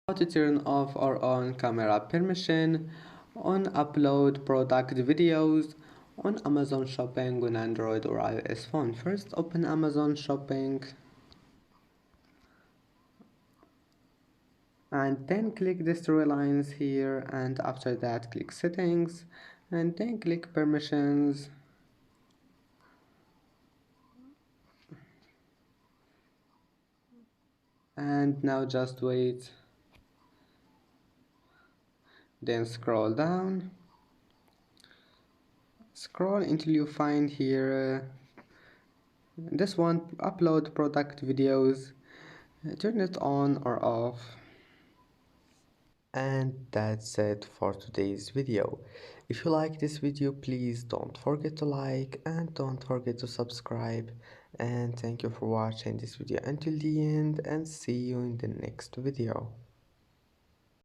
How to turn off or on camera permission on upload product videos on Amazon Shopping on Android or iOS phone. First, open Amazon Shopping and then click these three lines here, and after that click settings and then click permissions, and now just wait, then scroll down, scroll until you find here this one, upload product videos. Turn it on or off. And that's it for today's video. If you like this video, please don't forget to like and don't forget to subscribe. And thank you for watching this video until the end, and see you in the next video.